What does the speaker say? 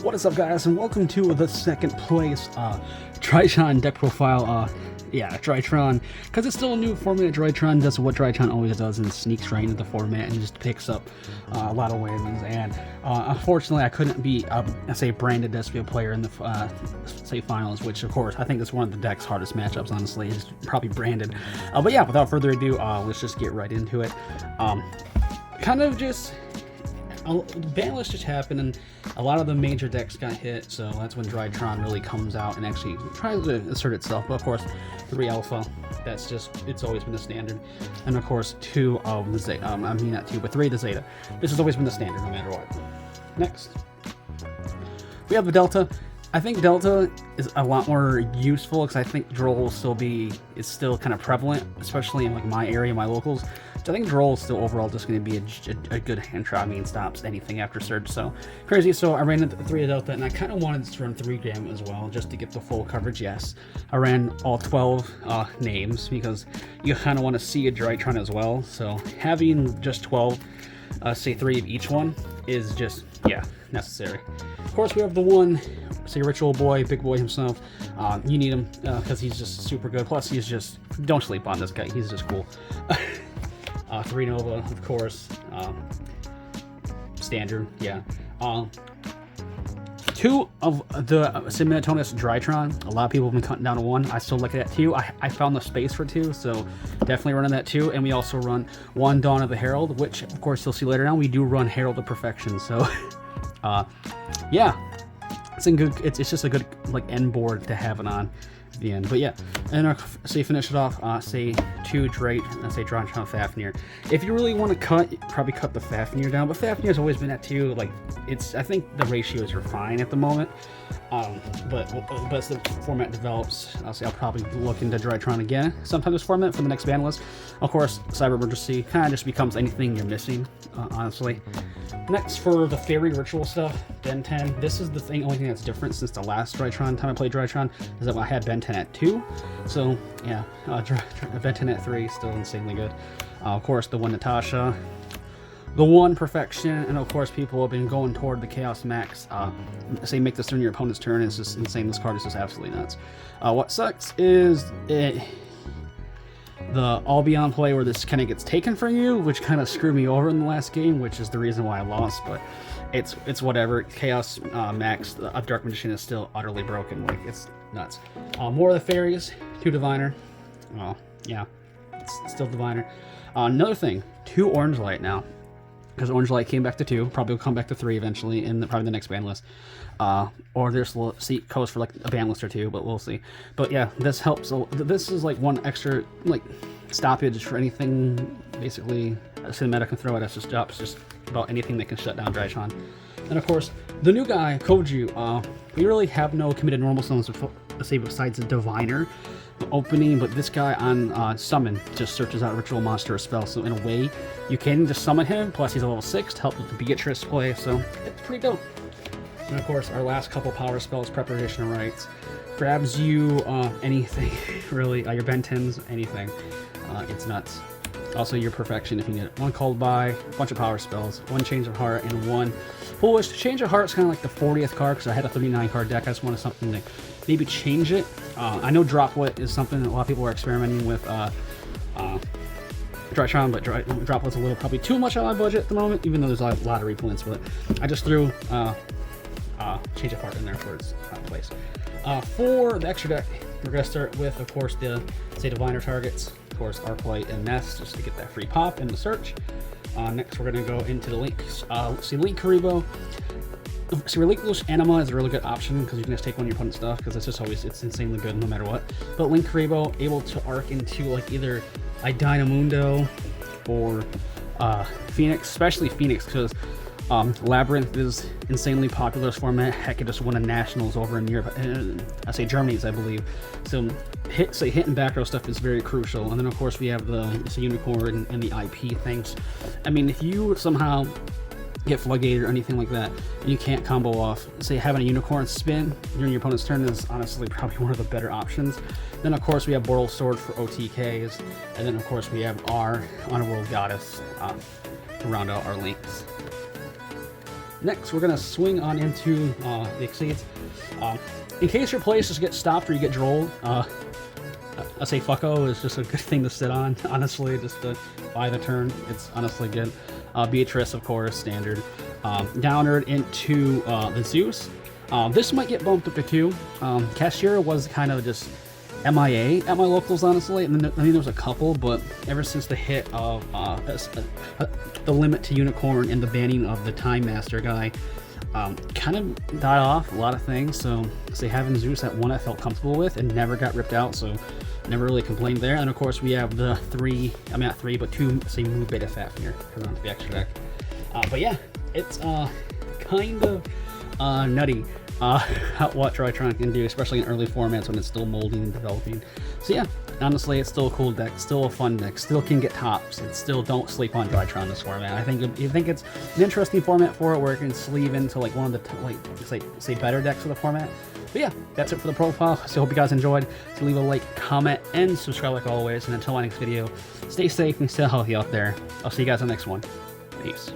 What is up, guys, and welcome to the second place Drytron deck profile. Drytron, because it's still a new format. Drytron does what Drytron always does and sneaks right into the format and just picks up a lot of wins. And unfortunately, I couldn't be, say, branded SPO player in the say finals, which of course I think is one of the deck's hardest matchups. Honestly, is probably branded. But yeah, without further ado, let's just get right into it. Kind of just. The ban list just happened and a lot of the major decks got hit, so that's when Drytron really comes out and actually tries to assert itself. But of course, 3 Alpha, that's just, it's always been the standard. And of course, 2 of the Zeta, I mean not 2, but 3 of the Zeta. This has always been the standard no matter what. Next, we have the Delta. I think Delta is a lot more useful because I think Droll will still be, is still kind of prevalent, especially in like my area, my locals. So I think Droll is still overall just going to be a good hand trap. I mean, stops anything after Surge, so crazy. So I ran into 3 of Delta, and I kind of wanted to run 3 Gam as well, just to get the full coverage. Yes, I ran all 12 names because you kind of want to see a Drytron as well. So having just 12, say 3 of each one, is just, yeah, necessary. Of course, we have the one, say, Ritual Boy, Big Boy himself. You need him because he's just super good. Plus, he's just, don't sleep on this guy. He's just cool. 3 Nova, of course. Standard, yeah. 2 of the Simulatonus Drytron. A lot of people have been cutting down to 1. I still look at 2. I found the space for 2, so definitely running that 2. And we also run 1 Dawn of the Herald, which, of course, you'll see later on. We do run Herald of Perfection, so yeah. It's just a good like end board to have it on at the end. But yeah, and say finish it off, say 2 Drake, and say Drytron Fafnir. If you really want to cut, probably cut the Fafnir down, but Fafnir's always been at 2. Like, it's, I think the ratios are fine at the moment. But as the format develops, I'll probably look into Drytron again sometime this format for the next ban list. Of course, Cyber Emergency kind of just becomes anything you're missing, honestly. Next, for the Fairy Ritual stuff, Ben 10. This is the only thing that's different since the last Drytron time I played Drytron, is that I had Ben 10 at 2. So yeah, Ben 10 at 3 still insanely good. Of course, the 1 Natasha, the 1 Perfection, and of course people have been going toward the Chaos Max. Say make this during your opponent's turn. It's just insane. This card is just absolutely nuts. What sucks is the All Beyond play where this kind of gets taken from you, which kind of screwed me over in the last game, which is the reason why I lost. But it's whatever. Chaos Max of Dark Magician is still utterly broken. Like, it's nuts. More of the fairies. 2 Diviner. Well, yeah, it's still Diviner. Another thing, 2 Orange Light now, because Orange Light came back to 2. Probably will come back to 3 eventually in probably the next ban list. Or there's seat codes for like a ban list or 2, but we'll see. But yeah, this helps. This is like 1 extra like stoppage for anything basically Cinematic can throw at us. Just stops just about anything that can shut down Drytron. And of course, the new guy Koju. We really have no committed normal summons say besides the Diviner opening, but this guy on summon just searches out ritual monster or spell, so in a way you can just summon him, plus he's a level 6 to help with the Beatrice play, so it's pretty dope. And of course, our last couple power spells, Preparation of Rites, grabs you anything really, your Ben 10s, anything. It's nuts. Also your Perfection if you get 1 Called By, a bunch of power spells, 1 Change of Heart, and 1 Foolish. Change of Heart is kind of like the 40th card because I had a 39 card deck. I just wanted something to maybe change it. I know Droplet is something that a lot of people are experimenting with Drytron, but Droplet's a little probably too much on my budget at the moment, even though there's a lot of replints. But I just threw Change of Heart in there for its place. For the extra deck, we're going to start with, of course, the say Diviner targets. Of course, Arclight and Nest, just to get that free pop in the search. Next, we're going to go into the Links. See, Link Karibo. See, Relinquish Anima is a really good option because you can just take 1 of your opponent's stuff because it's just always, it's insanely good no matter what. But Link Karibo able to arc into like either a Dynamundo or Phoenix, especially Phoenix because Labyrinth is insanely popular this format. Heck, it just won a nationals over in Europe. I say Germany's, I believe. So hit and back row stuff is very crucial. And then of course we have the Unicorn and the IP things. I mean, if you somehow get Floodgate or anything like that, and you can't combo off, say having a Unicorn spin during your opponent's turn is honestly probably one of the better options. Then of course we have Boral Sword for OTKs, and then of course we have our Underworld Goddess to round out our links. next we're gonna swing on into the Exceeds. In case your place just gets stopped or you get drolled, I say fucko is just a good thing to sit on, honestly, just to buy the turn. It's honestly good. Beatrice, of course, standard. Downward into the Zeus. This might get bumped up to 2. Cashier was kind of just MIA at my locals, honestly. And then I mean, there was a couple, but ever since the hit of the limit to unicorn and the banning of the Time Master guy, kind of died off a lot of things. So say having Zeus at 1 I felt comfortable with and never got ripped out, so never really complained there. And of course we have the 3, I mean not 3, but 2 say move beta Fafnir on the extra deck. But yeah, it's kind of nutty what Drytron can do, especially in early formats when it's still molding and developing. So yeah, honestly, it's still a cool deck, still a fun deck, still can get tops, and still don't sleep on Drytron this format. I think it's an interesting format for it, where it can sleeve into like one of the say better decks of the format. But yeah, that's it for the profile. So I hope you guys enjoyed. So leave a like, comment, and subscribe like always. And until my next video, stay safe and stay healthy out there. I'll see you guys in the next one. Peace.